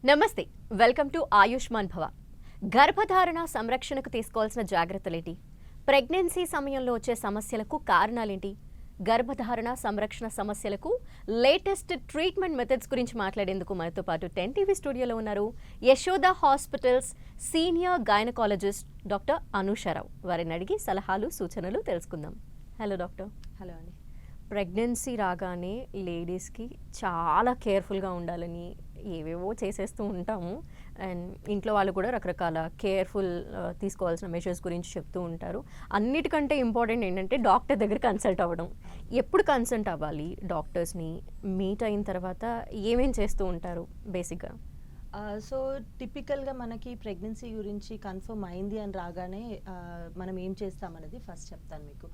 నమస్తే, welcome to Ayushman భవ. గర్భధారణ సంరక్షణకు తీసుకోవాల్సిన జాగ్రత్తలేంటి? ప్రెగ్నెన్సీ సమయంలో వచ్చే సమస్యలకు కారణాలేంటి? గర్భధారణ సంరక్షణ సమస్యలకు లేటెస్ట్ ట్రీట్మెంట్ మెథడ్స్ గురించి మాట్లాడేందుకు మనతో పాటు 10 టీవీ స్టూడియోలో ఉన్నారు Yashoda hospitals senior gynaecologist doctor Anusha Rao. వారిని అడిగి సలహాలు సూచనలు తెలుసుకుందాం. Hello doctor. హలో అండి. ప్రెగ్నెన్సీ రాగానే లేడీస్కి చాలా కేర్ఫుల్గా ఉండాలని ఏవేవో చేసేస్తూ ఉంటాము. అండ్ ఇంట్లో వాళ్ళు కూడా రకరకాల కేర్ఫుల్ తీసుకోవాల్సిన మెషర్స్ గురించి చెప్తూ ఉంటారు. అన్నిటికంటే ఇంపార్టెంట్ ఏంటంటే డాక్టర్ దగ్గర కన్సల్ట్ అవ్వడం. ఎప్పుడు కన్సల్ట్ అవ్వాలి? డాక్టర్స్ని మీట్ అయిన తర్వాత ఏమేం చేస్తూ ఉంటారు బేసిక్గా? సో టిపికల్గా మనకి ప్రెగ్నెన్సీ గురించి కన్ఫర్మ్ అయింది అని రాగానే మనం ఏం చేస్తామనేది ఫస్ట్ చెప్తాను మీకు.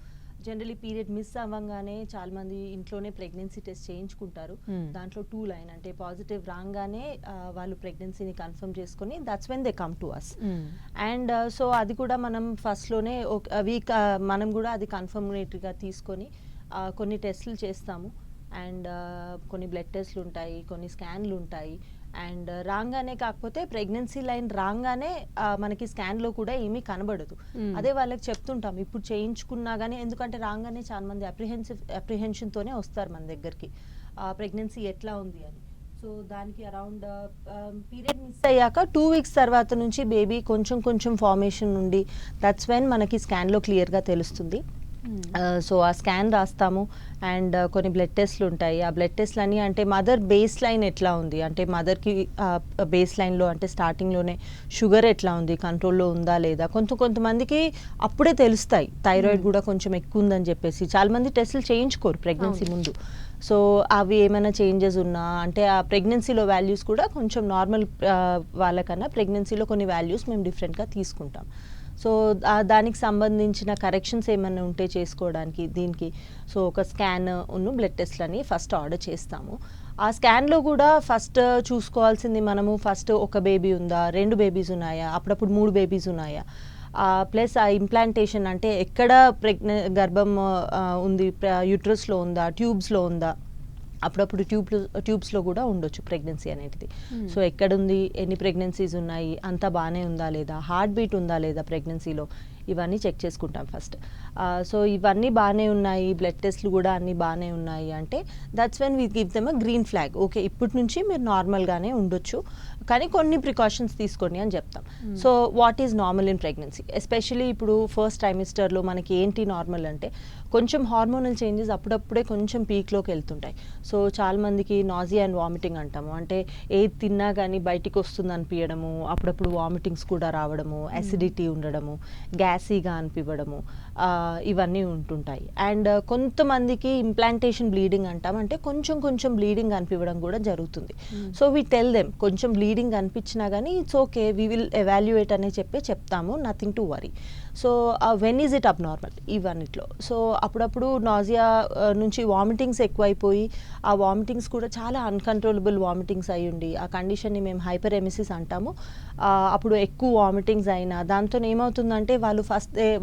జనరలీ పీరియడ్ మిస్ అవ్వగానే చాలా మంది ఇంట్లోనే ప్రెగ్నెన్సీ టెస్ట్ చేయించుకుంటారు. దాంట్లో 2 లైన్ అంటే పాజిటివ్ రాగానే వాళ్ళు ప్రెగ్నెన్సీని కన్ఫర్మ్ చేసుకొని that's when they come to us. And so అది కూడా మనం ఫస్ట్లోనే ఒక వీక్ మనం కూడా అది కన్ఫర్మేటరీగా తీసుకొని కొన్ని టెస్టులు చేస్తాము. అండ్ కొన్ని బ్లడ్ టెస్ట్లు ఉంటాయి, కొన్ని స్కాన్లు ఉంటాయి. అండ్ రాగానే కాకపోతే ప్రెగ్నెన్సీ లైన్ రాగానే మనకి స్కాన్లో కూడా ఏమీ కనబడదు. అదే వాళ్ళకి చెప్తుంటాం ఇప్పుడు చేయించుకున్నా కానీ, ఎందుకంటే రాగానే చాలా మంది అప్రిహెన్షన్తోనే వస్తారు మన దగ్గరికి, ప్రెగ్నెన్సీ ఎట్లా ఉంది అని. సో దానికి అరౌండ్ పీరియడ్ మిస్ అయ్యాక 2 వీక్స్ తర్వాత నుంచి బేబీ కొంచెం కొంచెం ఫార్మేషన్ నుండి దట్స్ వెన్ మనకి స్కాన్లో క్లియర్గా తెలుస్తుంది. సో ఆ స్కాన్ రాస్తాము. అండ్ కొన్ని బ్లడ్ టెస్ట్లు ఉంటాయి. ఆ బ్లడ్ టెస్ట్లు అని అంటే మదర్ బేస్ లైన్ ఎట్లా ఉంది, అంటే మదర్కి బేస్ లైన్లో అంటే స్టార్టింగ్లోనే షుగర్ ఎట్లా ఉంది, కంట్రోల్లో ఉందా లేదా. కొంతమందికి అప్పుడే తెలుస్తాయి థైరాయిడ్ కూడా కొంచెం ఎక్కువ ఉందని చెప్పేసి. చాలామంది టెస్టులు చేయించుకోరు ప్రెగ్నెన్సీ ముందు. సో అవి ఏమైనా చేంజెస్ ఉన్నా అంటే ఆ ప్రెగ్నెన్సీలో వాల్యూస్ కూడా కొంచెం నార్మల్ వాళ్ళకన్నా ప్రెగ్నెన్సీలో కొన్ని వాల్యూస్ మేము డిఫరెంట్గా తీసుకుంటాం. సో దానికి సంబంధించిన కరెక్షన్స్ ఏమైనా ఉంటే చేసుకోవడానికి దీనికి సో ఒక స్కాన్ బ్లడ్ టెస్ట్లని ఫస్ట్ ఆర్డర్ చేస్తాము. ఆ స్కాన్లో కూడా ఫస్ట్ చూసుకోవాల్సింది మనము ఫస్ట్ ఒక బేబీ ఉందా, 2 బేబీస్ ఉన్నాయా, అప్పుడప్పుడు 3 బేబీస్ ఉన్నాయా, ప్లస్ ఆ ఇంప్లాంటేషన్ అంటే ఎక్కడ గర్భం ఉంది, యూట్రస్లో ఉందా, ట్యూబ్స్లో ఉందా. అప్పుడప్పుడు ట్యూబ్స్లో కూడా ఉండొచ్చు ప్రెగ్నెన్సీ అనేది. సో ఎక్కడుంది, ఎన్ని ప్రెగ్నెన్సీస్ ఉన్నాయి, అంతా బాగానే ఉందా లేదా, హార్ట్ బీట్ ఉందా లేదా ప్రెగ్నెన్సీలో, ఇవన్నీ చెక్ చేసుకుంటాం ఫస్ట్. సో ఇవన్నీ బాగానే ఉన్నాయి, బ్లడ్ టెస్ట్లు కూడా అన్నీ బాగానే ఉన్నాయి అంటే that's when we give them a green flag. Okay, ఇప్పటి నుంచి మీరు నార్మల్గానే ఉండొచ్చు, కానీ కొన్ని ప్రికాషన్స్ తీసుకోండి అని చెప్తాం. So what is normal in pregnancy, especially ఇప్పుడు ఫస్ట్ ట్రైమిస్టర్లో మనకి ఏంటి నార్మల్ అంటే కొంచెం హార్మోనల్ చేంజెస్ అప్పుడప్పుడే కొంచెం పీక్లోకి వెళ్తుంటాయి. సో చాలామందికి నాజియా అండ్ వామిటింగ్ అంటాము, అంటే ఏది తిన్నా కానీ బయటికి వస్తుంది అనిపించడము, అప్పుడప్పుడు వామిటింగ్స్ కూడా రావడము, అసిడిటీ ఉండడము, గ్యాసీగా అనిపించడము, ఇవన్నీ ఉంటుంటాయి. అండ్ కొంతమందికి ఇంప్లాంటేషన్ బ్లీడింగ్ అంటాం, అంటే కొంచెం కొంచెం బ్లీడింగ్ అనిపించడం కూడా జరుగుతుంది. సో వీ టెల్ దెమ్ కొంచెం బ్లీడింగ్ అనిపించినా కానీ it's okay, we will evaluate అని చెప్తాము, nothing to worry. So when is it అబ్ నార్మల్ ఇవన్నిట్లో. సో అప్పుడప్పుడు నాజియా నుంచి వామిటింగ్స్ ఎక్కువైపోయి ఆ వామిటింగ్స్ కూడా చాలా అన్కంట్రోలబుల్ వామిటింగ్స్ అయ్యి ఉండి ఆ కండిషన్ని మేము హైపర్ ఎమిసిస్ అంటాము. అప్పుడు ఎక్కువ వామిటింగ్స్ అయినా దాంతో ఏమవుతుందంటే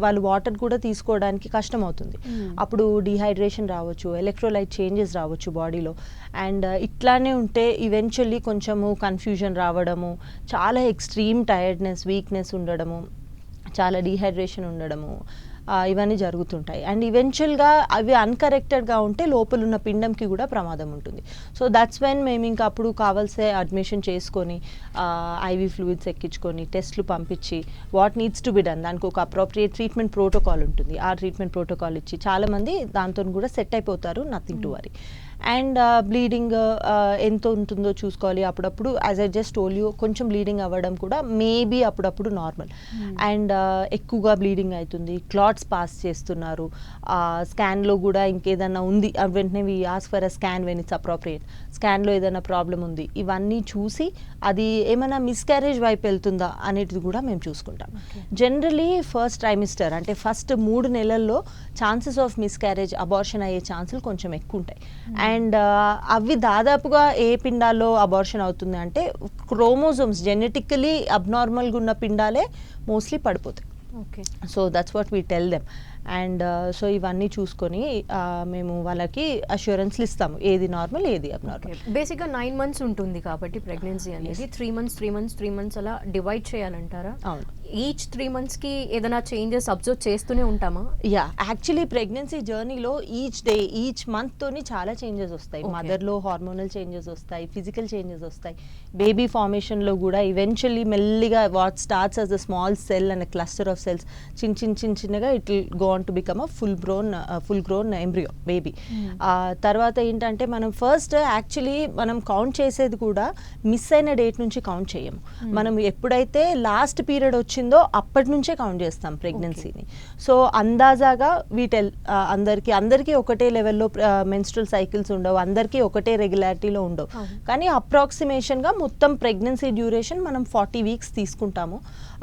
వాళ్ళు వాటర్ కూడా తీసుకోవడానికి కష్టం అవుతుంది. అప్పుడు డీహైడ్రేషన్ రావచ్చు, ఎలక్ట్రోలైట్ చేంజెస్ రావచ్చు బాడీలో. అండ్ ఇట్లానే ఉంటే ఈవెన్చువల్లీ కొంచెము కన్ఫ్యూజన్ రావడము, చాలా ఎక్స్ట్రీమ్ టైర్డ్నెస్, వీక్నెస్ ఉండడము, చాలా డీహైడ్రేషన్ ఉండడము, ఇవన్నీ జరుగుతుంటాయి. అండ్ ఈవెన్చువల్గా అవి అన్కరెక్టెడ్గా ఉంటే లోపల ఉన్న పిండంకి కూడా ప్రమాదం ఉంటుంది. సో దట్స్ వెన్ మేము ఇంకా అప్పుడు కావాల్సే అడ్మిషన్ చేసుకొని ఐవీ ఫ్లూయిడ్స్ ఎక్కించుకొని టెస్ట్లు పంపించి what needs to be done, దానికి ఒక అప్రోప్రియేట్ ట్రీట్మెంట్ ప్రోటోకాల్ ఉంటుంది. ఆ ట్రీట్మెంట్ ప్రోటోకాల్ ఇచ్చి చాలామంది దాంతో కూడా సెట్ అయిపోతారు, nothing to worry. And bleeding ఎంత ఉంటుందో చూసుకోవాలి. అప్పుడప్పుడు as I just told you కొంచెం బ్లీడింగ్ అవ్వడం కూడా మేబీ అప్పుడప్పుడు నార్మల్. అండ్ ఎక్కువగా బ్లీడింగ్ అవుతుంది, క్లాట్స్ పాస్ చేస్తున్నారు, స్కాన్లో కూడా ఇంకేదన్నా ఉంది వెంటనే we ask for a scan when it's appropriate, స్కాన్లో ఏదైనా ప్రాబ్లం ఉంది, ఇవన్నీ చూసి అది ఏమైనా మిస్క్యారేజ్ వైపు వెళ్తుందా అనేది కూడా మేము చూసుకుంటాం. జనరలీ ఫస్ట్ ట్రైమిస్టర్ అంటే ఫస్ట్ 3 నెలల్లో ఛాన్సెస్ ఆఫ్ మిస్క్యారేజ్, అబార్షన్ అయ్యే ఛాన్సులు కొంచెం ఎక్కువ ఉంటాయి. అండ్ అవి దాదాపుగా ఏ పిండాల్లో అబార్షన్ అవుతుంది అంటే క్రోమోజోమ్స్ జెనెటికలీ అబ్నార్మల్గా ఉన్న పిండాలే మోస్ట్లీ పడిపోతాయి. Okay. So that's what we tell them. And so ఇవన్నీ చూసుకొని మేము వాళ్ళకి అష్యూరెన్స్లు ఇస్తాము, ఏది నార్మల్ ఏది అబ్నార్మల్. బేసిక్గా 9 months ఉంటుంది కాబట్టి ప్రెగ్నెన్సీ అనేది 3 months 3 months 3 months అలా డివైడ్ చేయాలంటారా? అవును. ఈచ్ 3 monthsకి ఏదైనా చేంజెస్ అబ్జర్వ్ చేస్తూనే ఉంటామా? యా, యాక్చువల్లీ ప్రెగ్నెన్సీ జర్నీలో ఈచ్ డే ఈచ్ మంత్తోని చాలా చేంజెస్ వస్తాయి. Okay. మదర్లో హార్మోనల్ చేంజెస్ వస్తాయి, ఫిజికల్ చేంజెస్ వస్తాయి. బేబీ ఫార్మేషన్లో కూడా ఈవెన్చువల్లీ మెల్లిగా what starts as a small cell and cluster of cells చిన్నగా it will go on to become a full grown embryo baby. తర్వాత ఏంటంటే మనం ఫస్ట్ యాక్చువల్లీ మనం కౌంట్ చేసేది కూడా మిస్ అయిన డేట్ నుంచి కౌంట్ చేయము. మనం ఎప్పుడైతే లాస్ట్ పీరియడ్ వచ్చిందో అప్పటి నుంచే కౌంట్ చేస్తాం ప్రెగ్నెన్సీని. సో అందాజాగా వీటెల్ అందరికీ ఒకటే లెవెల్లో మెన్స్ట్రల్ సైకిల్స్ ఉండవు, అందరికీ ఒకటే రెగ్యులారిటీలో ఉండవు. కానీ అప్రాక్సిమేషన్గా మొత్తం ప్రెగ్నెన్సీ డ్యూరేషన్ మనం 40 weeks తీసుకుంటాము,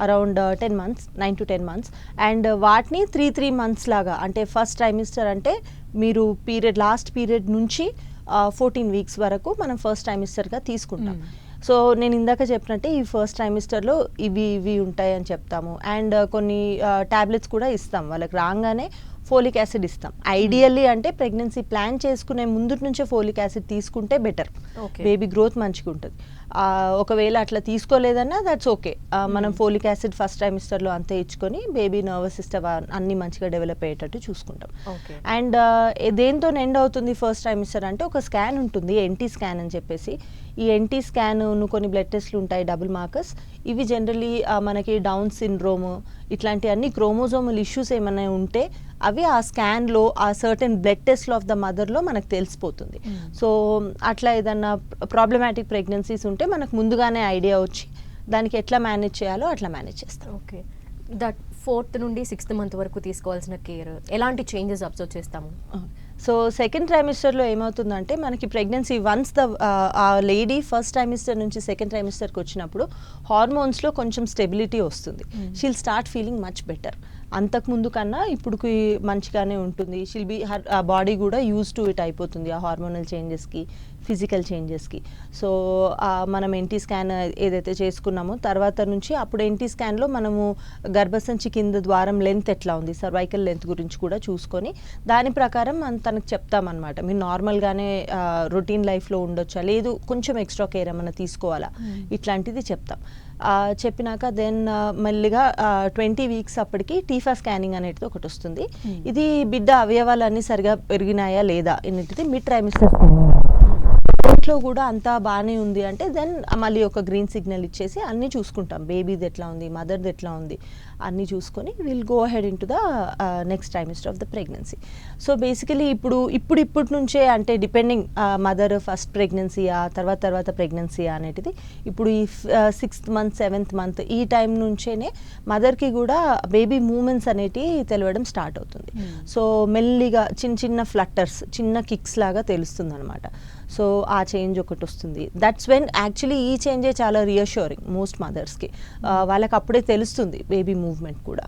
around 10 months, 9 to 10 months. And వాటిని 3 months లాగా, అంటే ఫస్ట్ ట్రైమిస్టర్ అంటే మీరు లాస్ట్ పీరియడ్ నుంచి 14 weeks వరకు మనం ఫస్ట్ ట్రైమిస్టర్గా తీసుకుంటాం. సో నేను ఇందాక చెప్పినట్టే ఈ ఫస్ట్ ట్రైమిస్టర్లో ఇవి ఉంటాయి అని చెప్తాము. అండ్ కొన్ని టాబ్లెట్స్ కూడా ఇస్తాం వాళ్ళకి, రాగానే ఫోలిక్ యాసిడ్ ఇస్తాం. ఐడియల్లీ అంటే ప్రెగ్నెన్సీ ప్లాన్ చేసుకునే ముందు నుంచే ఫోలిక్ యాసిడ్ తీసుకుంటే బెటర్, బేబీ గ్రోత్ మంచిగా ఉంటుంది. ఒకవేళ అట్లా తీసుకోలేదన్నా దట్స్ ఓకే, మనం ఫోలిక్ యాసిడ్ ఫస్ట్ ట్రైమిస్టర్లో అంతే ఇచ్చుకొని బేబీ నర్వస్ సిస్టమ్ అన్ని మంచిగా డెవలప్ అయ్యేటట్టు చూసుకుంటాం. అండ్ దేంతో ఎండ్ అవుతుంది ఫస్ట్ ట్రైమిస్టర్ అంటే ఒక స్కాన్ ఉంటుంది, ఎన్టీ స్కాన్ అని చెప్పేసి. ఈ ఎన్టీ స్కాన్ కొన్ని బ్లడ్ టెస్ట్లు ఉంటాయి, డబుల్ మార్కర్స్. ఇవి జనరలీ మనకి డౌన్ సిండ్రోమ్ ఇట్లాంటి అన్ని క్రోమోజోమల్ ఇష్యూస్ ఏమైనా ఉంటే అవి ఆ స్కాన్లో ఆ సర్టెన్ బ్లడ్ టెస్ట్లో ఆఫ్ ద మదర్లో మనకు తెలిసిపోతుంది. సో అట్లా ఏదన్నా ప్రాబ్లమాటిక్ ప్రెగ్నెన్సీస్ ఉంటే మనకు ముందుగానే ఐడియా వచ్చి దానికి ఎట్లా మేనేజ్ చేయాలో అట్లా మేనేజ్ చేస్తాం. ఓకే. దట్ 4th నుండి 6th month వరకు తీసుకోవాల్సిన కేర్ ఎలాంటి చేంజెస్ అబ్జర్వ్ చేస్తాము? సో సెకండ్ ట్రైమిస్టర్లో ఏమవుతుందంటే మనకి ప్రెగ్నెన్సీ వన్స్ ఆ లేడీ ఫస్ట్ ట్రైమిస్టర్ నుంచి సెకండ్ ట్రైమిస్టర్కి వచ్చినప్పుడు హార్మోన్స్లో కొంచెం స్టెబిలిటీ వస్తుంది. She'll start feeling much better. అంతకుముందు కన్నా ఇప్పుడుకి మంచిగానే ఉంటుంది. షీల్ బీ బాడీ కూడా యూజ్ టు ఇట్ అయిపోతుంది ఆ హార్మోనల్ చేంజెస్కి, ఫిజికల్ చేంజెస్కి. సో మనం ఎన్టీ స్కాన్ ఏదైతే చేసుకున్నామో తర్వాత నుంచి అప్పుడు ఎన్టీ స్కాన్లో మనము గర్భసంచి కింద ద్వారం లెంత్ ఎట్లా ఉంది, సర్వైకల్ లెంత్ గురించి కూడా చూసుకొని దాని ప్రకారం మనం తనకు చెప్తామన్నమాట. మీరు నార్మల్గానే రొటీన్ లైఫ్లో ఉండొచ్చా, లేదు కొంచెం ఎక్స్ట్రా కేర్ ఏమైనా తీసుకోవాలా, ఇట్లాంటిది చెప్తాం. చెప్పినాక దెన్ మెల్లిగా 20 weeks అప్పటికి టీఫా స్కానింగ్ అనేది ఒకటి వస్తుంది. ఇది బిడ్డ అవయవాలన్నీ సరిగా పెరిగినాయా లేదా అనేది మిడ్ ట్రైమిస్టర్ ఇంట్లో కూడా అంతా బాగానే ఉంది అంటే దెన్ మళ్ళీ ఒక గ్రీన్ సిగ్నల్ ఇచ్చేసి అన్నీ చూసుకుంటాం, బేబీది ఎట్లా ఉంది, మదర్ది ఎట్లా ఉంది అన్నీ చూసుకొని will go ahead in to the next trimester of the pregnancy. So basically ఇప్పటి నుంచే అంటే డిపెండింగ్ మదర్ ఫస్ట్ ప్రెగ్నెన్సీయా తర్వాత ప్రెగ్నెన్సీయా అనేది ఇప్పుడు ఈ 6th month 7th month ఈ టైం నుంచేనే మదర్కి కూడా బేబీ మూమెంట్స్ అనేటివి తెలియడం స్టార్ట్ అవుతుంది. సో మెల్లిగా చిన్న ఫ్లట్టర్స్, చిన్న కిక్స్ లాగా తెలుస్తుంది అనమాట. సో ఆ చేంజ్ ఒకటి వస్తుంది. దట్స్ వెన్ యాక్చువల్లీ ఈ చేంజే చాలా రియాష్యూరింగ్ మోస్ట్ మదర్స్కి, వాళ్ళకి అప్పుడే తెలుస్తుంది బేబీ మూవ్మెంట్ కూడా.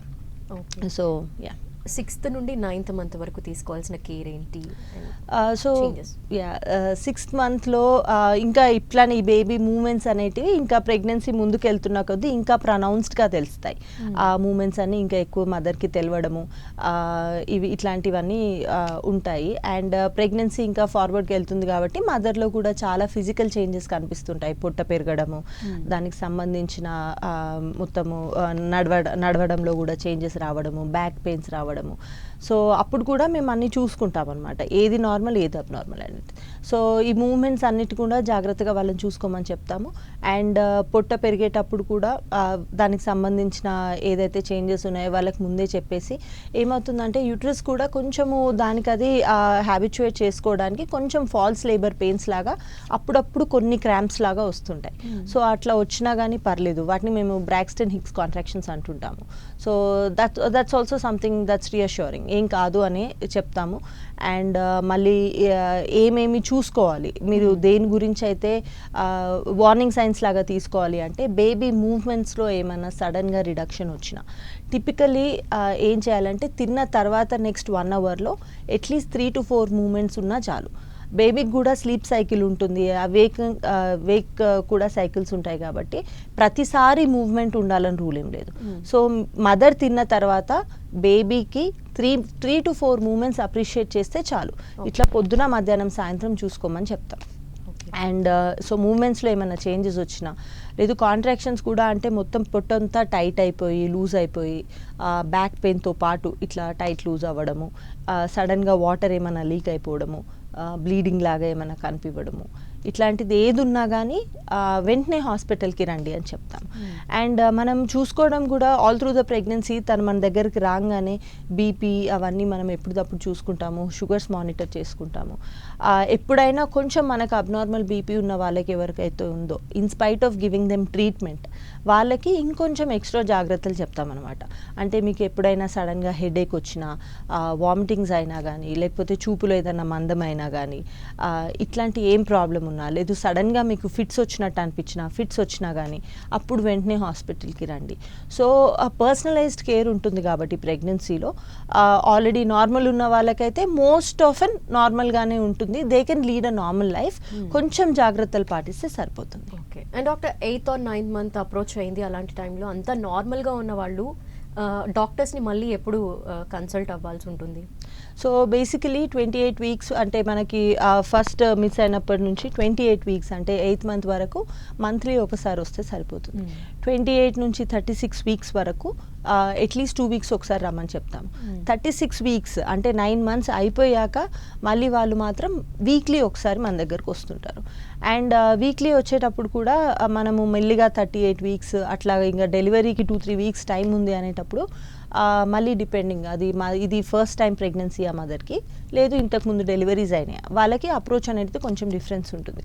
సో యా, 6th నుండి 9th month వరకు తీసుకోవాల్సిన కేర్ ఏంటి? సో యా 6th monthలో ఇంకా ఇట్లానే ఈ బేబీ మూమెంట్స్ అనేటివి ఇంకా ప్రెగ్నెన్సీ ముందుకు వెళ్తున్న కొద్దీ ఇంకా ప్రొనౌన్స్డ్గా తెలుస్తాయి. ఆ మూమెంట్స్ అన్నీ ఇంకా ఎక్కువ మదర్కి తెలవడము, ఇట్లాంటివన్నీ ఉంటాయి. అండ్ ప్రెగ్నెన్సీ ఇంకా ఫార్వర్డ్కి వెళ్తుంది కాబట్టి మదర్లో కూడా చాలా ఫిజికల్ చేంజెస్ కనిపిస్తుంటాయి. పొట్ట పెరగడము, దానికి సంబంధించిన మొత్తము నడవడంలో కూడా చేంజెస్ రావడము, బ్యాక్ పెయిన్స్ రావడము. సో అప్పుడు కూడా మేము అన్నీ చూసుకుంటాం అనమాట, ఏది నార్మల్ ఏది అబ్నార్మల్ అనేది. సో ఈ మూమెంట్స్ అన్నిటి కూడా జాగ్రత్తగా వాళ్ళని చూసుకోమని చెప్తాము. అండ్ పొట్ట పెరిగేటప్పుడు కూడా దానికి సంబంధించిన ఏదైతే చేంజెస్ ఉన్నాయో వాళ్ళకి ముందే చెప్పేసి ఏమవుతుందంటే యూట్రస్ కూడా కొంచెము దానికి అది హ్యాబిచుయేట్ చేసుకోవడానికి కొంచెం ఫాల్స్ లేబర్ పెయిన్స్ లాగా అప్పుడప్పుడు కొన్ని క్రాంప్స్ లాగా వస్తుంటాయి. సో అట్లా వచ్చినా కానీ పర్లేదు, వాటిని మేము బ్రాక్స్టన్ హిక్స్ కాంట్రాక్షన్స్ అంటుంటాము. So that's also something that's reassuring, ఏం కాదు అని చెప్తాము. అండ్ మళ్ళీ ఏమేమి చూసుకోవాలి, మీరు దేని గురించి అయితే వార్నింగ్ సైన్స్ లాగా తీసుకోవాలి అంటే బేబీ మూవ్మెంట్స్లో ఏమైనా సడన్గా రిడక్షన్ వచ్చినా టిపికలీ ఏం చేయాలంటే తిన్న తర్వాత నెక్స్ట్ 1 hourలో అట్లీస్ట్ 3 to 4 మూమెంట్స్ ఉన్నా చాలు. బేబీకి కూడా స్లీప్ సైకిల్ ఉంటుంది, వేక్ కూడా సైకిల్స్ ఉంటాయి కాబట్టి ప్రతిసారి మూవ్మెంట్ ఉండాలని రూల్ ఏం లేదు. సో మదర్ తిన్న తర్వాత బేబీకి 3 to 4 మూమెంట్స్ అప్రిషియేట్ చేస్తే చాలు. ఇట్లా పొద్దున మధ్యాహ్నం సాయంత్రం చూసుకోమని చెప్తాం. అండ్ సో మూమెంట్స్లో ఏమైనా చేంజెస్ వచ్చినా లేదు కాంట్రాక్షన్స్ కూడా అంటే మొత్తం పొట్టంతా టైట్ అయిపోయి లూజ్ అయిపోయి బ్యాక్ పెయిన్తో పాటు ఇట్లా టైట్ లూజ్ అవ్వడము, సడన్గా వాటర్ ఏమైనా లీక్ అయిపోవడము, బ్లీడింగ్ లాగా ఏమైనా కనిపించడము, ఇట్లాంటిది ఏది ఉన్నా కానీ వెంటనే హాస్పిటల్కి రండి అని చెప్తాం. అండ్ మనం చూసుకోవడం కూడా ఆల్ త్రూ ద ప్రెగ్నెన్సీ తను మన దగ్గరికి రాగానే బీపీ అవన్నీ మనం ఎప్పటికప్పుడు చూసుకుంటాము, షుగర్స్ మానిటర్ చేసుకుంటాము. ఎప్పుడైనా కొంచెం మనకు అబ్నార్మల్ బీపీ ఉన్న వాళ్ళకి ఎవరికైతే ఉందో in spite of giving them treatment వాళ్ళకి ఇంకొంచెం ఎక్స్ట్రా జాగ్రత్తలు చెప్తామన్నమాట. అంటే మీకు ఎప్పుడైనా సడన్గా హెడేక్ వచ్చినా, వామిటింగ్స్ అయినా కానీ, లేకపోతే చూపులో ఏదైనా మందమైనా కానీ, ఇట్లాంటి ఏం ప్రాబ్లం ఉన్నా, లేదు సడన్గా మీకు ఫిట్స్ వచ్చినా కానీ అప్పుడు వెంటనే హాస్పిటల్కి రండి. సో పర్సనలైజ్డ్ కేర్ ఉంటుంది కాబట్టి ప్రెగ్నెన్సీలో ఆల్రెడీ నార్మల్ ఉన్న వాళ్ళకైతే మోస్ట్ ఆఫెన్ నార్మల్గానే ఉంటుంది. They can lead a normal life. కొంచెం జాగ్రత్తలు పాటిస్తే సరిపోతుంది. Okay. And doctor 8th or 9th month approach అయింది, అలాంటి టైంలో అంతా నార్మల్గా ఉన్న వాళ్ళు డాక్టర్స్ని మళ్ళీ ఎప్పుడు కన్సల్ట్ అవ్వాల్సి ఉంటుంది? సో బేసికలీ 28 వీక్స్ అంటే మనకి ఫస్ట్ మిస్ అయినప్పటి నుంచి 28 వీక్స్ అంటే 8th month వరకు మంత్లీ ఒకసారి వస్తే సరిపోతుంది. 28 నుంచి 36 వీక్స్ వరకు అట్లీస్ట్ 2 వీక్స్ ఒకసారి రమ్మని చెప్తాం. 36 వీక్స్ అంటే 9 months అయిపోయాక మళ్ళీ వాళ్ళు మాత్రం వీక్లీ ఒకసారి మన దగ్గరకు వస్తుంటారు. అండ్ వీక్లీ వచ్చేటప్పుడు కూడా మనము మెల్లిగా 38 వీక్స్ అట్లా ఇంకా డెలివరీకి 2-3 వీక్స్ టైం ఉంది అనేటప్పుడు మళ్ళీ డిపెండింగ్ అది ఇది ఫస్ట్ టైం ప్రెగ్నెన్సీ ఆ మదర్కి, లేదు ఇంతకుముందు డెలివరీస్ అయినాయి వాళ్ళకి అప్రోచ్ అనేది కొంచెం డిఫరెన్స్ ఉంటుంది.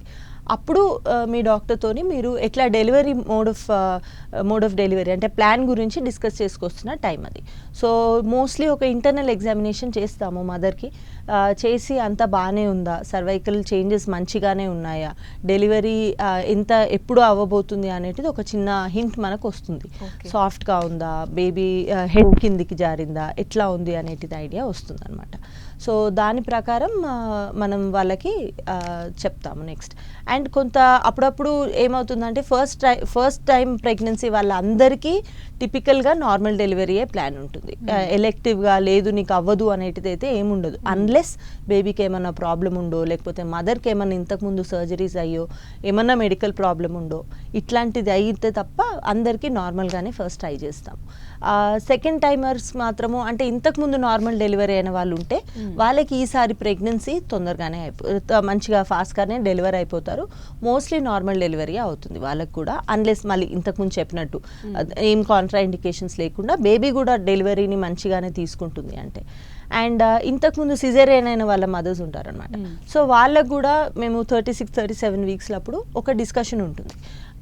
అప్పుడు మీ డాక్టర్తోని మీరు ఎట్లా డెలివరీ మోడ్ ఆఫ్ డెలివరీ అంటే ప్లాన్ గురించి డిస్కస్ చేసుకొస్తున్న టైం అది. సో మోస్ట్లీ ఒక ఇంటర్నల్ ఎగ్జామినేషన్ చేస్తాము మదర్కి, చేసి అంతా బాగానే ఉందా, సర్వైకల్ చేంజెస్ మంచిగానే ఉన్నాయా, డెలివరీ ఎప్పుడు అవ్వబోతుంది అనేది ఒక చిన్న హింట్ మనకు వస్తుంది. సాఫ్ట్గా ఉందా, బేబీ హెడ్ కిందికి జారిందా, ఎట్లా ఉంది అనేటిది ఐడియా వస్తుంది అనమాట. సో దాని ప్రకారం మనం చెప్తాము నెక్స్ట్. అండ్ అప్పుడప్పుడు ఏమవుతుందంటే ఫస్ట్ టైం ప్రెగ్నెన్సీ వాళ్ళందరికీ టిపికల్గా నార్మల్ డెలివరీయే ప్లాన్ ఉంటుంది. ఎలెక్టివ్గా లేదు నీకు అవ్వదు అనేటిది అయితే ఏముండదు, అన్లెస్ బేబీకి ఏమన్నా ప్రాబ్లం ఉందో, లేకపోతే మదర్కి ఏమన్నా ఇంతకుముందు సర్జరీస్ అయ్యో, ఏమన్నా మెడికల్ ప్రాబ్లం ఉందో, ఇట్లాంటిది అయితే తప్ప అందరికీ నార్మల్గానే ఫస్ట్ ట్రై చేస్తాం. సెకండ్ టైమర్స్ మాత్రము అంటే ఇంతకుముందు నార్మల్ డెలివరీ అయిన వాళ్ళు ఉంటే వాళ్ళకి ఈసారి ప్రెగ్నెన్సీ తొందరగానే మంచిగా ఫాస్ట్గానే డెలివరీ అయిపోతారు. మోస్ట్లీ నార్మల్ డెలివరీ అవుతుంది వాళ్ళకి కూడా, అన్లెస్ మళ్ళీ ఇంతకుముందు చెప్పినట్టు ఏం కాంట్రా ఇండికేషన్స్ లేకుండా బేబీ కూడా డెలివరీని మంచిగానే తీసుకుంటుంది అంటే. అండ్ ఇంతకుముందు సిజేరియన్ అయిన వాళ్ళ మదర్స్ ఉంటారనమాట. సో వాళ్ళకు కూడా మేము 36-37 వీక్స్లప్పుడు ఒక డిస్కషన్ ఉంటుంది.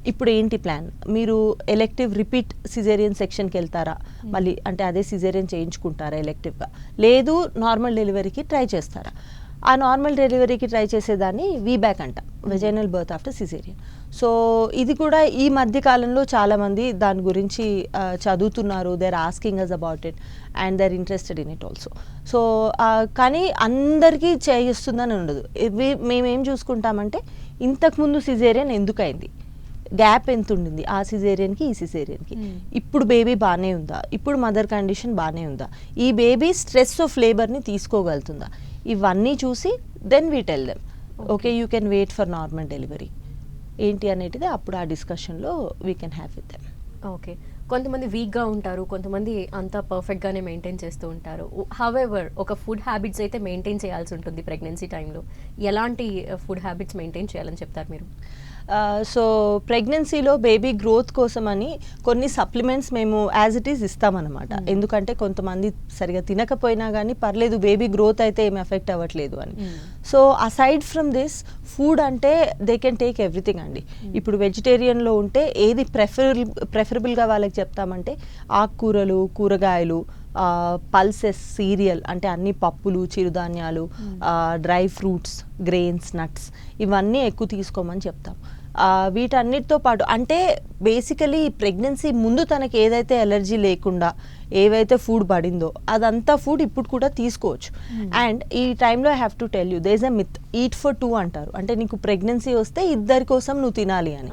ఇప్పుడు ఏంటి ప్లాన్, మీరు ఎలెక్టివ్ రిపీట్ సిజేరియన్ సెక్షన్కి వెళ్తారా, మళ్ళీ అంటే అదే సిజేరియన్ చేయించుకుంటారా ఎలెక్టివ్గా, లేదు నార్మల్ డెలివరీకి ట్రై చేస్తారా. ఆ నార్మల్ డెలివరీకి ట్రై చేసేదాన్ని వీబ్యాక్ అంట, vaginal birth after caesarean. So ఇది కూడా ఈ మధ్య కాలంలో చాలామంది దాని గురించి చదువుతున్నారు, they are asking us about it and they are interested in it also. So కానీ అందరికీ చేయిస్తుందని ఉండదు. మేమేం చూసుకుంటామంటే ఇంతకుముందు సిజేరియన్ ఎందుకైంది, గ్యాప్ ఎంత ఉండింది ఆ సిజేరియన్కి ఈ సిజేరియన్కి, ఇప్పుడు బేబీ బాగానే ఉందా, ఇప్పుడు మదర్ కండిషన్ బాగానే ఉందా, ఈ బేబీ స్ట్రెస్ ఆఫ్ లేబర్ని తీసుకోగలుగుతుందా, ఇవన్నీ చూసి then we tell them okay you can wait for normal delivery ఏంటి అనేటిది అప్పుడు ఆ డిస్కషన్లో we can have with them. Okay. కొంతమంది వీక్గా ఉంటారు, కొంతమంది అంతా పర్ఫెక్ట్గానే మెయింటైన్ చేస్తూ ఉంటారు. హవెవర్ ఒక ఫుడ్ హ్యాబిట్స్ అయితే మెయింటైన్ చేయాల్సి ఉంటుంది ప్రెగ్నెన్సీ టైంలో. ఎలాంటి ఫుడ్ హ్యాబిట్స్ మెయింటైన్ చేయాలని చెప్తారు మీరు? సో ప్రెగ్నెన్సీలో బేబీ గ్రోత్ కోసమని కొన్ని సప్లిమెంట్స్ మేము యాజ్ ఇట్ ఈస్ ఇస్తామన్నమాట. ఎందుకంటే కొంతమంది సరిగా తినకపోయినా కానీ పర్లేదు బేబీ గ్రోత్ అయితే ఏమి ఎఫెక్ట్ అవ్వట్లేదు అని. So aside from this food అంటే దే కెన్ టేక్ ఎవ్రీథింగ్ అండి. ఇప్పుడు వెజిటేరియన్లో ఉంటే ఏది ప్రెఫరబుల్గా వాళ్ళకి చెప్తామంటే ఆకుకూరలు, కూరగాయలు, పల్సెస్, సీరియల్ అంటే అన్ని పప్పులు, చిరుధాన్యాలు, డ్రై ఫ్రూట్స్, గ్రెయిన్స్, నట్స్ ఇవన్నీ ఎక్కువ తీసుకోమని చెప్తాం. వీటన్నిటితో పాటు అంటే బేసికలీ ప్రెగ్నెన్సీ ముందు తనకి ఏదైతే ఎలర్జీ లేకుండా ఏవైతే ఫుడ్ పడిందో అదంతా ఫుడ్ ఇప్పుడు కూడా తీసుకోవచ్చు. అండ్ ఈ టైంలో I have to tell you there is a myth, eat for 2 అంటారు. అంటే నీకు ప్రెగ్నెన్సీ వస్తే ఇద్దరి కోసం నువ్వు తినాలి అని.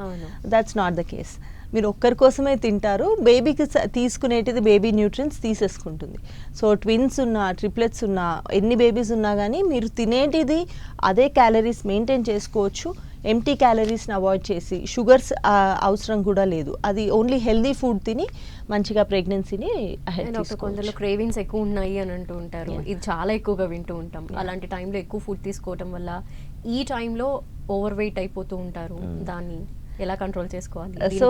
That's not the case. మీరు ఒక్కరి కోసమే తింటారు, బేబీకి తీసుకునేటిది బేబీ న్యూట్రియన్స్ తీసేసుకుంటుంది. సో ట్విన్స్ ఉన్నా, ట్రిప్లెట్స్ ఉన్నా, ఎన్ని బేబీస్ ఉన్నా కానీ మీరు తినేటిది అదే క్యాలరీస్ మెయింటైన్ చేసుకోవచ్చు. ఎంటీ క్యాలరీస్ని అవాయిడ్ చేసి, షుగర్స్ అవసరం కూడా లేదు. అది ఓన్లీ హెల్దీ ఫుడ్ తిని మంచిగా ప్రెగ్నెన్సీని కొందరు క్రేవింగ్స్ ఎక్కువ ఉన్నాయి అని అంటూ ఉంటారు. ఇది చాలా ఎక్కువగా వింటూ ఉంటాం. అలాంటి టైంలో ఎక్కువ ఫుడ్ తీసుకోవటం వల్ల ఈ టైంలో ఓవర్ వెయిట్ అయిపోతూ ఉంటారు. దాన్ని ఎలా కంట్రోల్ చేసుకోవాలి? సో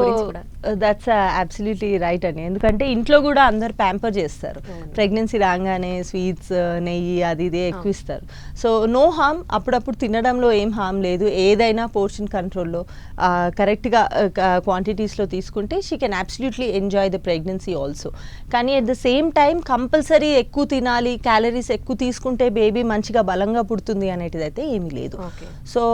దట్స్ అబ్సల్యూట్లీ రైట్ అండి. ఎందుకంటే ఇంట్లో కూడా అందరు ప్యాంపర్ చేస్తారు. ప్రెగ్నెన్సీ రాగానే స్వీట్స్, నెయ్యి అది ఇదే ఎక్కువ ఇస్తారు. సో నో హార్మ్, అప్పుడప్పుడు తినడంలో ఏం హార్మ్ లేదు. ఏదైనా పోర్షన్ కంట్రోల్లో కరెక్ట్గా క్వాంటిటీస్లో తీసుకుంటే she can absolutely enjoy the pregnancy also. కానీ at the same time compulsory ఎక్కువ తినాలి, క్యాలరీస్ ఎక్కువ తీసుకుంటే బేబీ మంచిగా బలంగా పుడుతుంది అనేటిది అయితే ఏమీ లేదు. సో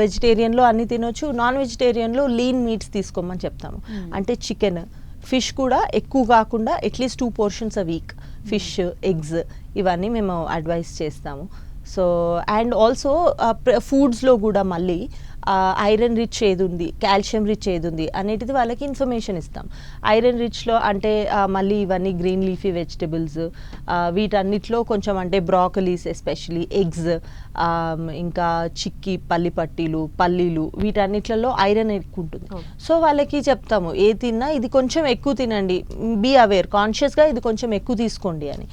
వెజిటేరియన్లో అన్ని తినొచ్చు. నాన్ వెజిటేరియన్లో లీన్ మీట్స్ తీసుకోమని చెప్తాము. అంటే చికెన్, ఫిష్ కూడా ఎక్కువ కాకుండా at least 2 portions a week, fish, eggs ఇవన్నీ మేము అడ్వైస్ చేస్తాము. సో అండ్ ఆల్సో ఫుడ్స్లో కూడా మళ్ళీ ఐరన్ రిచ్ ఏది ఉంది, కాల్షియం రిచ్ ఏది ఉంది అనేటిది వాళ్ళకి ఇన్ఫర్మేషన్ ఇస్తాం. ఐరన్ రిచ్లో అంటే మళ్ళీ ఇవన్నీ గ్రీన్ లీఫీ వెజిటబుల్స్, వీటన్నిటిలో కొంచెం అంటే బ్రాకలీస్, ఎస్పెషలీ ఎగ్స్, ఇంకా చిక్కీ, పల్లి పట్టీలు, పల్లీలు, వీటన్నిట్లలో ఐరన్ ఎక్కువ ఉంటుంది. సో వాళ్ళకి చెప్తాము ఏ తిన్నా ఇది కొంచెం ఎక్కువ తినండి, బీ అవేర్, కాన్షియస్గా ఇది కొంచెం ఎక్కువ తీసుకోండి అని.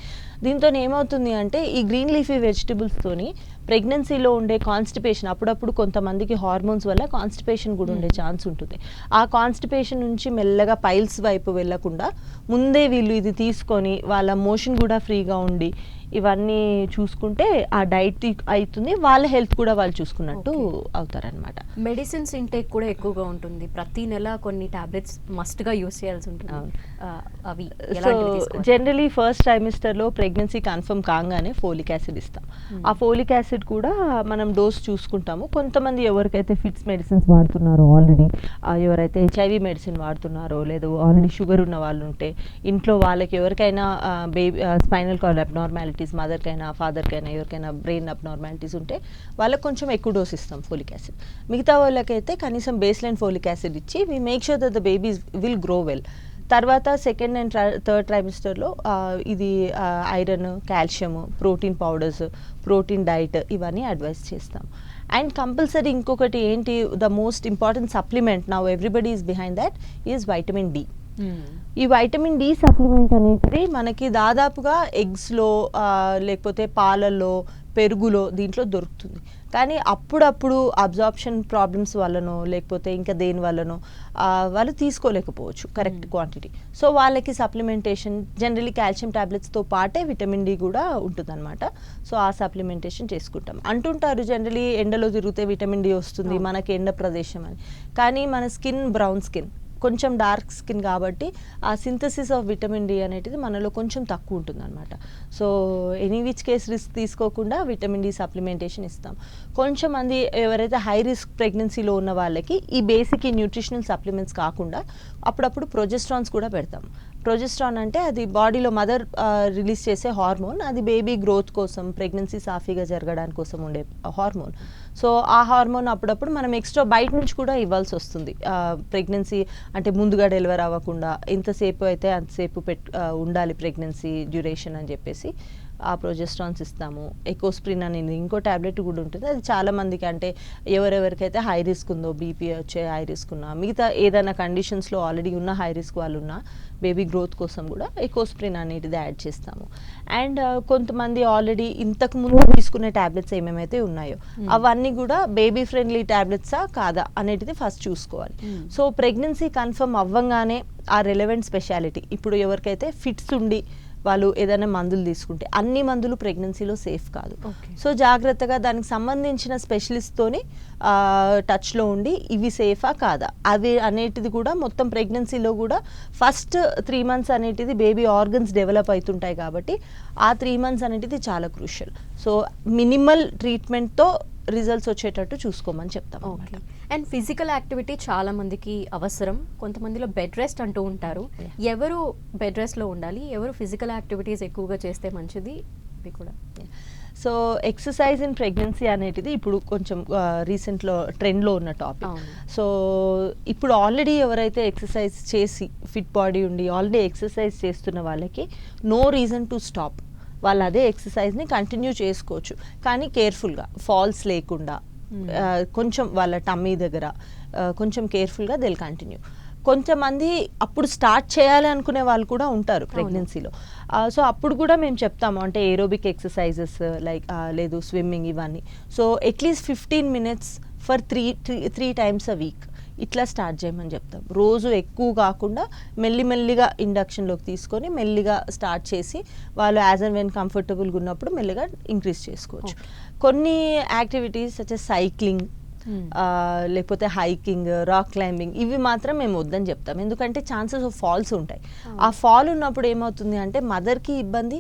దీంతో ఏమవుతుంది అంటే ఈ గ్రీన్ లీఫీ వెజిటబుల్స్తోని ప్రెగ్నెన్సీలో ఉండే కాన్స్టిపేషన్, అప్పుడప్పుడు కొంతమందికి హార్మోన్స్ వల్ల కాన్స్టిపేషన్ కూడా ఉండే ఛాన్స్ ఉంటుంది. ఆ కాన్స్టిపేషన్ నుంచి మెల్లగా పైల్స్ వైపు వెళ్లకుండా ముందే వీళ్ళు ఇది తీసుకొని వాళ్ళ మోషన్ కూడా ఫ్రీగా ఉండి ఇవన్నీ చూసుకుంటే ఆ డైట్ అవుతుంది, వాళ్ళ హెల్త్ కూడా వాళ్ళు చూసుకున్నట్టు అవుతారనమాట. మెడిసిన్స్ ఇంటేక్ కూడా ఎక్కువగా ఉంటుంది. ప్రతి నెల కొన్ని టాబ్లెట్స్ మస్ట్గా యూస్ చేయాల్సి ఉంటుంది. అవి సో జనరలీ ఫస్ట్ ట్రైమిస్టర్లో ప్రెగ్నెన్సీ కన్ఫర్మ్ కాగానే ఫోలిక్ యాసిడ్ ఇస్తాం. ఆ ఫోలిక్ యాసిడ్ కూడా మనం డోస్ చూసుకుంటాము. కొంతమంది ఎవరికైతే ఫిట్స్ మెడిసిన్స్ వాడుతున్నారో ఆల్రెడీ, ఎవరైతే హెచ్ఐవి మెడిసిన్ వాడుతున్నారో, లేదా ఆల్రెడీ షుగర్ ఉన్న వాళ్ళు ఉంటే ఇంట్లో వాళ్ళకి ఎవరికైనా బేబీ స్పైనల్ కార్డ్ అబ్నార్మాలిటీ, మదర్కైనా ఫాదర్కైనా ఎవరికైనా బ్రెయిన్ అబ్నార్మాలిటీస్ ఉంటే వాళ్ళకి కొంచెం ఎక్కువ డోస్ ఇస్తాం ఫోలిక్ యాసిడ్. మిగతా వాళ్ళకైతే కనీసం బేస్ లైన్ ఫోలిక్ యాసిడ్ ఇచ్చి we make sure that the babies will grow well. తర్వాత సెకండ్ అండ్ థర్డ్ ట్రైమిస్టర్లో ఇది iron, calcium, protein powders, protein diet ఇవన్నీ అడ్వైస్ చేస్తాం. అండ్ కంపల్సరీ ఇంకొకటి ఏంటి, the most important supplement now everybody is behind that is vitamin D. ఈ vitamin D supplement అనేది మనకి దాదాపుగా ఎగ్స్లో, లేకపోతే పాలల్లో, పెరుగులో, దీంట్లో దొరుకుతుంది. కానీ అప్పుడప్పుడు అబ్జార్ప్షన్ ప్రాబ్లమ్స్ వల్లనో లేకపోతే ఇంకా దేని వల్లనో వాళ్ళు తీసుకోలేకపోవచ్చు కరెక్ట్ క్వాంటిటీ. సో వాళ్ళకి సప్లిమెంటేషన్ జనరలీ కాల్షియం టాబ్లెట్స్తో పాటే విటమిన్ డి కూడా ఉంటుందన్నమాట. సో ఆ సప్లిమెంటేషన్ చేసుకుంటాం. అంటుంటారు జనరలీ ఎండలో తిరిగితే విటమిన్ డి వస్తుంది మనకి ఎండ ప్రదేశం అని. కానీ మన స్కిన్ బ్రౌన్ స్కిన్, కొంచెం డార్క్ స్కిన్ కాబట్టి ఆ సింథసిస్ ఆఫ్ విటమిన్ డి అనేది మనలో కొంచెం తక్కువ ఉంటుంది అనమాట. So any which case risk తీసుకోకుండా విటమిన్ డి సప్లిమెంటేషన్ ఇస్తాం. కొంచెం మంది ఎవరైతే హై రిస్క్ ప్రెగ్నెన్సీలో ఉన్న వాళ్ళకి ఈ బేసిక్ ఈ న్యూట్రిషనల్ సప్లిమెంట్స్ కాకుండా అప్పుడప్పుడు ప్రొజెస్ట్రాన్స్ కూడా పెడతాం. ప్రొజెస్ట్రాన్ అంటే అది బాడీలో మదర్ రిలీజ్ చేసే హార్మోన్, అది బేబీ గ్రోత్ కోసం, ప్రెగ్నెన్సీ సాఫీగా జరగడానికి కోసం ఉండే హార్మోన్. సో ఆ హార్మోన్ అప్పుడప్పుడు మనం ఎక్స్ట్రా బయట నుంచి కూడా ఇవ్వాల్సి వస్తుంది. ప్రెగ్నెన్సీ అంటే ముందుగా డెలివర్ అవ్వకుండా ఎంతసేపు అయితే అంతసేపు ఉండాలి ప్రెగ్నెన్సీ డ్యూరేషన్ అని చెప్పేసి ఆ ప్రొజెస్ట్రాన్స్ ఇస్తాము. ఎకోస్ప్రిన్ అనేది ఇంకో ట్యాబ్లెట్ కూడా ఉంటుంది. అది చాలా మందికి అంటే ఎవరెవరికైతే హై రిస్క్ ఉందో, బీపీ వచ్చే హై రిస్క్ ఉన్నా, మిగతా ఏదైనా కండిషన్స్లో ఆల్రెడీ ఉన్న హై రిస్క్ వాళ్ళు ఉన్నా బేబీ గ్రోత్ కోసం కూడా ఎకోస్ప్రిన్ అనేది యాడ్ చేస్తాము. అండ్ కొంతమంది ఆల్రెడీ ఇంతకు ముందు తీసుకునే ట్యాబ్లెట్స్ ఏమేమైతే ఉన్నాయో అవన్నీ కూడా బేబీ ఫ్రెండ్లీ ట్యాబ్లెట్సా కాదా అనేది ఫస్ట్ చూసుకోవాలి. సో ప్రెగ్నెన్సీ కన్ఫర్మ్ అవ్వంగానే ఆ రెలవెంట్ స్పెషాలిటీ, ఇప్పుడు ఎవరికైతే ఫిట్స్ ఉండి వాళ్ళు ఏదైనా మందులు తీసుకుంటే అన్ని మందులు ప్రెగ్నెన్సీలో సేఫ్ కాదు. సో జాగ్రత్తగా దానికి సంబంధించిన స్పెషలిస్ట్తోని టచ్లో ఉండి ఇవి సేఫా కాదా అవి అనేటిది కూడా మొత్తం ప్రెగ్నెన్సీలో కూడా ఫస్ట్ 3 months అనేటిది బేబీ ఆర్గన్స్ డెవలప్ అవుతుంటాయి కాబట్టి ఆ 3 months అనేటిది చాలా క్రూషియల్. సో మినిమల్ ట్రీట్మెంట్తో రిజల్ట్స్ వచ్చేటట్టు చూసుకోమని చెప్తాం ఓకే. అన్నమాట. అండ్ ఫిజికల్ యాక్టివిటీ చాలా మందికి అవసరం. కొంతమందిలో బెడ్ రెస్ట్ అంటూ ఉంటారు. ఎవరు బెడ్ రెస్ట్లో ఉండాలి, ఎవరు ఫిజికల్ యాక్టివిటీస్ ఎక్కువగా చేస్తే మంచిది, ఇవి కూడా. సో ఎక్సర్సైజ్ ఇన్ ప్రెగ్నెన్సీ అనేది ఇప్పుడు కొంచెం రీసెంట్లో ట్రెండ్లో ఉన్న టాపిక్. అవును. సో ఇప్పుడు ఆల్రెడీ ఎవరైతే ఎక్సర్సైజ్ చేసి ఫిట్ బాడీ ఉండి ఆల్రెడీ ఎక్సర్సైజ్ చేస్తున్న వాళ్ళకి నో రీజన్ టు స్టాప్. వాళ్ళు అదే ఎక్సర్సైజ్ని కంటిన్యూ చేసుకోవచ్చు, కానీ కేర్ఫుల్గా, ఫాల్స్ లేకుండా, కొంచెం వాళ్ళ టమ్మీ దగ్గర కొంచెం కేర్ఫుల్గా దిల్ కంటిన్యూ. కొంతమంది అప్పుడు స్టార్ట్ చేయాలి అనుకునే వాళ్ళు కూడా ఉంటారు ప్రెగ్నెన్సీలో. సో అప్పుడు కూడా మేము చెప్తాము, అంటే ఏరోబిక్ ఎక్సర్సైజెస్ లైక్ లేదు స్విమ్మింగ్ ఇవన్నీ. So at least 15 minutes for three times a week ఇట్లా స్టార్ట్ చేయమని చెప్తాం. రోజు ఎక్కువ కాకుండా మెల్లిమెల్లిగా ఇండక్షన్లోకి తీసుకొని మెల్లిగా స్టార్ట్ చేసి వాళ్ళు యాజ్ అండ్ వెన్ కంఫర్టబుల్గా ఉన్నప్పుడు మెల్లిగా ఇంక్రీజ్ చేసుకోవచ్చు. కొన్ని యాక్టివిటీస్ సచ్ సైక్లింగ్, లేకపోతే హైకింగ్, రాక్ క్లైంబింగ్, ఇవి మాత్రం మేము వద్దని చెప్తాం. ఎందుకంటే ఛాన్సెస్ ఆఫ్ ఫాల్స్ ఉంటాయి. ఆ ఫాల్ ఉన్నప్పుడు ఏమవుతుంది అంటే మదర్కి ఇబ్బంది,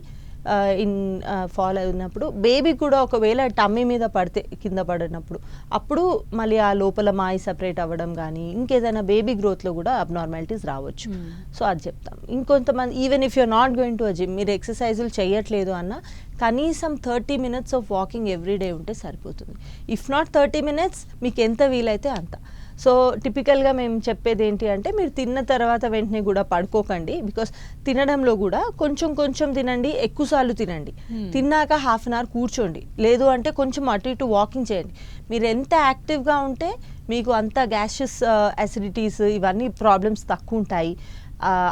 ఫాల్ అయినప్పుడు బేబీ కూడా ఒకవేళ టమ్మీ మీద పడితే కింద పడినప్పుడు అప్పుడు మళ్ళీ ఆ లోపల మాయి సపరేట్ అవ్వడం కానీ ఇంకేదైనా బేబీ గ్రోత్లో కూడా అబ్నార్మాలిటీస్ రావచ్చు. సో అది చెప్తాం. ఇంకొంతమంది even if you're not going to a gym, మీరు ఎక్సర్సైజులు చేయట్లేదు అన్న కనీసం 30 minutes ఆఫ్ వాకింగ్ ఎవ్రీడే ఉంటే సరిపోతుంది. ఇఫ్ నాట్ 30 minutes, మీకు ఎంత వీలైతే అంత. సో టిపికల్గా మేము చెప్పేది ఏంటి అంటే మీరు తిన్న తర్వాత వెంటనే కూడా పడుకోకండి. బికాస్ తినడంలో కూడా కొంచెం కొంచెం తినండి, ఎక్కువసార్లు తినండి. తిన్నాక 1/2 hour కూర్చోండి, లేదు అంటే కొంచెం అటు ఇటు వాకింగ్ చేయండి. మీరు ఎంత యాక్టివ్గా ఉంటే మీకు అంత గ్యాసెస్, అసిడిటీస్, ఇవన్నీ ప్రాబ్లమ్స్ తక్కువ ఉంటాయి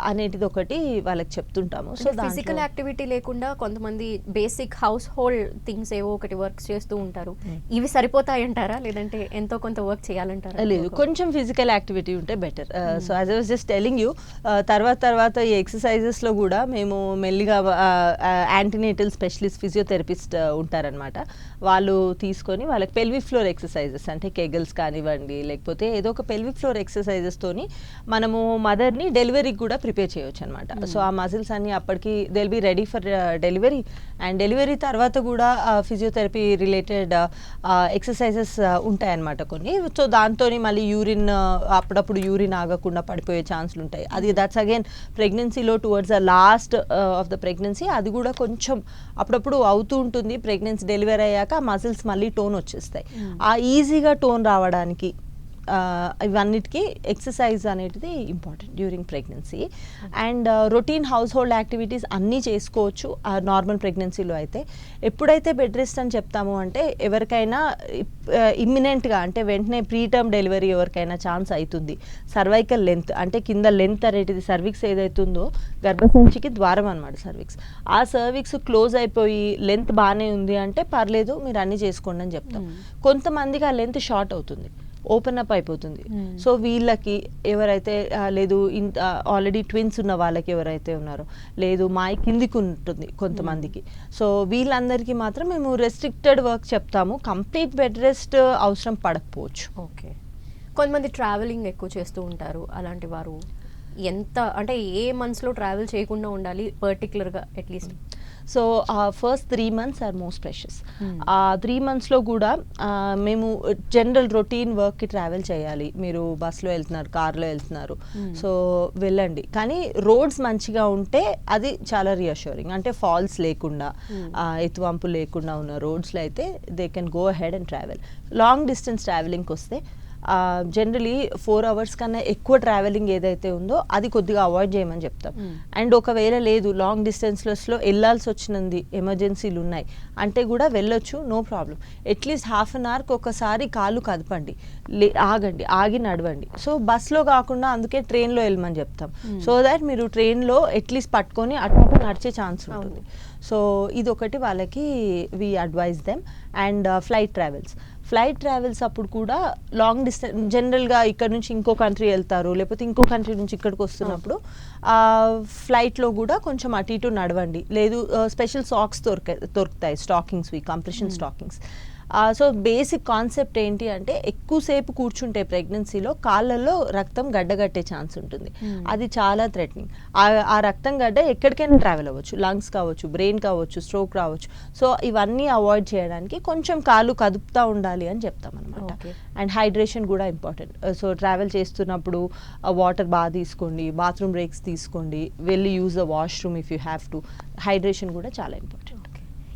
అనేటిది ఒకటి వాళ్ళకి చెప్తుంటాము. సో ఫిజికల్ యాక్టివిటీ లేకుండా కొంతమంది బేసిక్ హౌస్ హోల్డ్ థింగ్స్ ఏవో ఒకటి వర్క్స్ చేస్తూ ఉంటారు. ఇవి సరిపోతాయి అంటారా, లేదంటే ఎంతో కొంత వర్క్ చేయాలంటారా? లేదు, కొంచెం ఫిజికల్ యాక్టివిటీ ఉంటే better. So as I was just telling you, తర్వాత ఈ ఎక్సర్సైజెస్లో కూడా మేము మెల్లిగా యాంటీనేటల్ స్పెషలిస్ట్ ఫిజియోథెరపిస్ట్ ఉంటారనమాట. వాళ్ళు తీసుకొని వాళ్ళకి పెల్విక్ ఫ్లోర్ ఎక్సర్సైజెస్, అంటే కెగల్స్ కానివ్వండి, లేకపోతే ఏదో ఒక పెల్విక్ ఫ్లోర్ ఎక్సర్సైజెస్తోని మనము మదర్ని డెలివరీ కూడా ప్రిపేర్ చేయొచ్చు అనమాట. సో ఆ మజిల్స్ అన్ని అప్పటికి will be ready for delivery. And delivery తర్వాత కూడా ఫిజియోథెరపీ రిలేటెడ్ ఎక్సర్సైజెస్ ఉంటాయన్నమాట కొన్ని. సో దాంతో మళ్ళీ యూరిన్, అప్పుడప్పుడు యూరిన్ ఆగకుండా పడిపోయే ఛాన్సులు ఉంటాయి. అది దట్స్ అగైన్ ప్రెగ్నెన్సీలో towards the last of the pregnancy అది కూడా కొంచెం అప్పుడప్పుడు అవుతూ ఉంటుంది. ప్రెగ్నెన్సీ డెలివరీ అయ్యాక ఆ మజిల్స్ మళ్ళీ టోన్ వచ్చేస్తాయి. ఆ ఈజీగా టోన్ రావడానికి ఇవన్నిటికీ ఎక్సర్సైజ్ అనేది important during pregnancy. And routine house hold activities అన్నీ చేసుకోవచ్చు నార్మల్ ప్రెగ్నెన్సీలో అయితే. ఎప్పుడైతే బెడ్ రెస్ట్ అని చెప్తాము అంటే ఎవరికైనా ఇమ్మినెంట్గా, అంటే వెంటనే ప్రీటర్మ్ డెలివరీ ఎవరికైనా ఛాన్స్ అవుతుంది, సర్వైకల్ లెంత్, అంటే కింద లెంత్ అనేది సర్విక్స్ ఏదైతుందో గర్భసంచికి ద్వారం అనమాట సర్విక్స్, ఆ సర్విక్స్ క్లోజ్ అయిపోయి లెంత్ బాగానే ఉంది అంటే పర్లేదు, మీరు అన్నీ చేసుకోండి అని చెప్తాం. కొంతమందికి ఆ లెంత్ షార్ట్ అవుతుంది, ఓపెన్ అప్ అయిపోతుంది. సో వీళ్ళకి ఎవరైతే లేదు ఆల్రెడీ ట్విన్స్ ఉన్న వాళ్ళకి ఎవరైతే ఉన్నారో, లేదు మాయ కిందికి ఉంటుంది కొంతమందికి, సో వీళ్ళందరికీ మాత్రం మేము రెస్ట్రిక్టెడ్ వర్క్ చెప్తాము. కంప్లీట్ బెడ్ రెస్ట్ అవసరం పడకపోవచ్చు. ఓకే. కొంతమంది ట్రావెలింగ్ ఎక్కువ చేస్తూ ఉంటారు, అలాంటి వారు ఎంత, అంటే ఏ మంత్స్లో ట్రావెల్ చేయకుండా ఉండాలి పర్టికులర్గా at least? So first 3 months are most precious. 3 monthsలో కూడా మేము జనరల్ రొటీన్ వర్క్కి ట్రావెల్ చేయాలి. మీరు బస్లో వెళ్తున్నారు, కార్లో వెళ్తున్నారు, సో వెళ్ళండి. కానీ రోడ్స్ మంచిగా ఉంటే అది చాలా రియాష్యూరింగ్. అంటే ఫాల్స్ లేకుండా, ఎత్తువంపు లేకుండా ఉన్న రోడ్స్లో అయితే they can go ahead and travel. Long distance ట్రావెలింగ్కి వస్తే జనరలీ 4 hours కన్నా ఎక్కువ ట్రావెలింగ్ ఏదైతే ఉందో అది కొద్దిగా అవాయిడ్ చేయమని చెప్తాం. అండ్ ఒకవేళ లేదు లాంగ్ డిస్టెన్స్లో వెళ్ళాల్సి వచ్చినది, ఎమర్జెన్సీలు ఉన్నాయి అంటే కూడా వెళ్ళొచ్చు, నో ప్రాబ్లం. అట్లీస్ట్ 1/2 hour ఒకసారి కాళ్ళు కదపండి, ఆగండి, ఆగి నడవండి. సో బస్లో కాకుండా అందుకే ట్రైన్లో వెళ్ళమని చెప్తాం. సో దాట్ మీరు ట్రైన్లో అట్లీస్ట్ పట్టుకొని అటు నడిచే ఛాన్స్ ఉంటుంది. సో ఇది ఒకటి వాళ్ళకి we advise them. And flight travels అప్పుడు కూడా లాంగ్ డిస్టెన్స్, జనరల్గా ఇక్కడ నుంచి ఇంకో కంట్రీ వెళ్తారు, లేకపోతే ఇంకో కంట్రీ నుంచి ఇక్కడికి వస్తున్నప్పుడు ఫ్లైట్లో కూడా కొంచెం అటు ఇటు నడవండి. లేదు స్పెషల్ సాక్స్ దొరుకుతాయి, స్టాకింగ్స్వి, compression stockings, so basic concept ఏంటి అంటే ఎక్కువసేపు కూర్చుంటే ప్రెగ్నెన్సీలో కాళ్ళల్లో రక్తం గడ్డగట్టే ఛాన్స్ ఉంటుంది. అది చాలా థ్రెటనింగ్. ఆ రక్తం గడ్డ ఎక్కడికైనా ట్రావెల్ అవ్వచ్చు, లంగ్స్ కావచ్చు, బ్రెయిన్ కావచ్చు, స్ట్రోక్ రావచ్చు. సో ఇవన్నీ అవాయిడ్ చేయడానికి కొంచెం కాళ్ళు కదుపుతూ ఉండాలి అని చెప్తాం అనమాట. అండ్ హైడ్రేషన్ కూడా ఇంపార్టెంట్. సో ట్రావెల్ చేస్తున్నప్పుడు వాటర్ బాగా తీసుకోండి, బాత్రూమ్ బ్రేక్స్ తీసుకోండి, వెళ్ళి use the washroom if you have to. Hydration కూడా చాలా ఇంపార్టెంట్.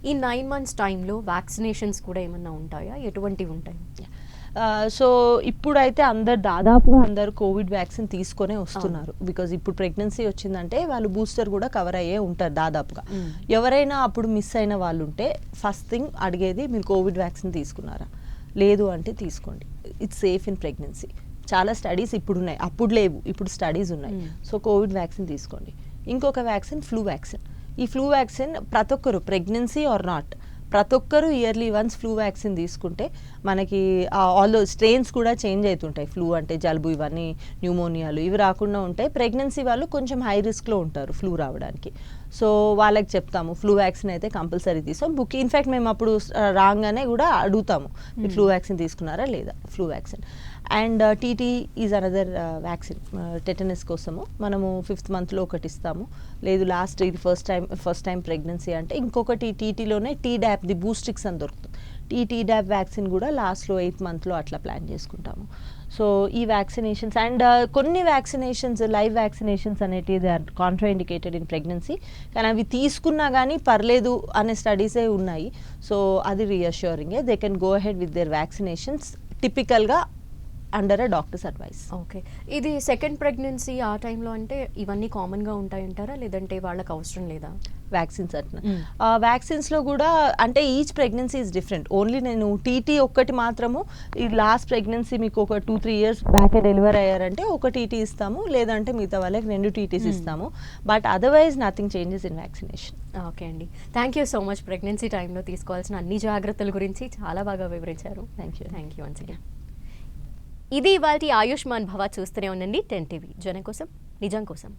ఈ 9 months టైంలో వ్యాక్సినేషన్స్ కూడా ఏమన్నా ఉంటాయా? ఎటువంటివి ఉంటాయి? సో ఇప్పుడైతే దాదాపుగా అందరు కోవిడ్ వ్యాక్సిన్ తీసుకొనే వస్తున్నారు. బికాజ్ ఇప్పుడు ప్రెగ్నెన్సీ వచ్చిందంటే వాళ్ళు బూస్టర్ కూడా కవర్ అయ్యే ఉంటారు దాదాపుగా. ఎవరైనా అప్పుడు మిస్ అయిన వాళ్ళు ఉంటే ఫస్ట్ థింగ్ అడిగేది, మీరు కోవిడ్ వ్యాక్సిన్ తీసుకున్నారా? లేదు అంటే తీసుకోండి. It's safe in pregnancy. చాలా స్టడీస్ ఇప్పుడు ఉన్నాయి, అప్పుడు లేవు, ఇప్పుడు స్టడీస్ ఉన్నాయి. సో కోవిడ్ వ్యాక్సిన్ తీసుకోండి. ఇంకొక వ్యాక్సిన్ ఫ్లూ వ్యాక్సిన్. ఈ ఫ్లూ వ్యాక్సిన్ ప్రతి ఒక్కరు, ప్రెగ్నెన్సీ ఆర్ నాట్, ప్రతి ఒక్కరు ఇయర్లీ వన్స్ ఫ్లూ వ్యాక్సిన్ తీసుకుంటే మనకి ఆల్ స్ట్రెయిన్స్ కూడా చేంజ్ అవుతుంటాయి. ఫ్లూ అంటే జలుబు, ఇవన్నీ న్యూమోనియాలు ఇవి రాకుండా ఉంటాయి. ప్రెగ్నెన్సీ వాళ్ళు కొంచెం హై రిస్క్లో ఉంటారు ఫ్లూ రావడానికి. సో వాళ్ళకి చెప్తాము ఫ్లూ వ్యాక్సిన్ అయితే కంపల్సరీ తీసాం. ఇన్ఫ్యాక్ట్ మేము అప్పుడు రాగానే కూడా అడుగుతాము, మీరు ఫ్లూ వ్యాక్సిన్ తీసుకున్నారా లేదా, flu vaccine. And TT is another vaccine. Tetanus కోసము మనము 5th monthలో ఒకటి ఇస్తాము. లేదు లాస్ట్ ఇది ఫస్ట్ టైం ప్రెగ్నెన్సీ అంటే ఇంకొకటి టీటీలోనే టీడాప్, ది బూస్టిక్స్ అని దొరుకుతుంది. టీడాప్ వ్యాక్సిన్ కూడా లాస్ట్లో 8th monthలో అట్లా ప్లాన్ చేసుకుంటాము. సో ఈ వ్యాక్సినేషన్స్ అండ్ కొన్ని వ్యాక్సినేషన్స్, లైవ్ వ్యాక్సినేషన్స్ అనేటివి they are contraindicated in pregnancy. కానీ అవి తీసుకున్నా కానీ పర్లేదు అనే స్టడీసే ఉన్నాయి. సో అది రీఅష్యూరింగే. They can go ahead with their vaccinations టిపికల్గా under a doctor's advice. Okay. ఇది సెకండ్ ప్రెగ్నెన్సీ ఆ టైంలో అంటే ఇవన్నీ కామన్గా ఉంటాయంటారా, లేదంటే వాళ్ళకి అవసరం లేదా? వ్యాక్సిన్స్ అట్లా వ్యాక్సిన్స్లో కూడా అంటే each pregnancy is different. Only నేను టీటీ ఒక్కటి మాత్రము, ఈ లాస్ట్ ప్రెగ్నెన్సీ మీకు ఒక 2-3 years బ్యాక్ డెలివర్ అయ్యారంటే ఒక టీటీ ఇస్తాము, లేదంటే మిగతా వాళ్ళకి 2 టీటీస్ ఇస్తాము. But otherwise nothing changes in vaccination. Okay అండి, thank you so much. Pregnancy టైంలో తీసుకోవాల్సిన అన్ని జాగ్రత్తల గురించి చాలా బాగా వివరించారు. Thank you once again. ఇది ఇవాల్టి ఆయుష్మాన్ భవ. చూస్తూనే ఉండండి 10 TV, జనం కోసం నిజం కోసం.